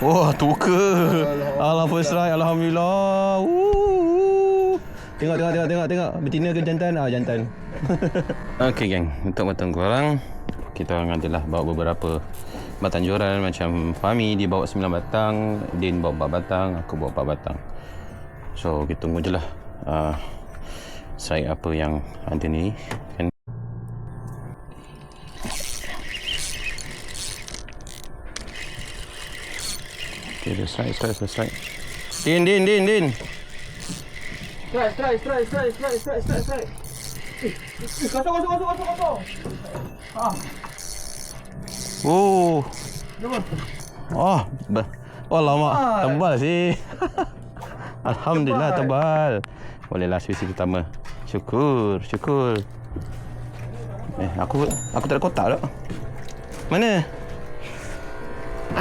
Wah, tuka. Alah, first try. Alhamdulillah. Tengok. Betina ke jantan? Jantan. Okey, geng. Untuk matang korang, kita orang adalah bawa beberapa batang joran. Macam Fahmi, dia bawa 9 batang. Din bawa 4 batang. Aku bawa 4 batang. So, kita tunggu je lah. Strike apa yang ada ni. Kan? Okay, dia strike. Din. Strike. Kosong. Lama. Tebal sih. Alhamdulillah tebal. Bolehlah spesies pertama. Syukur. Aku tak ada kotak tak? Mana?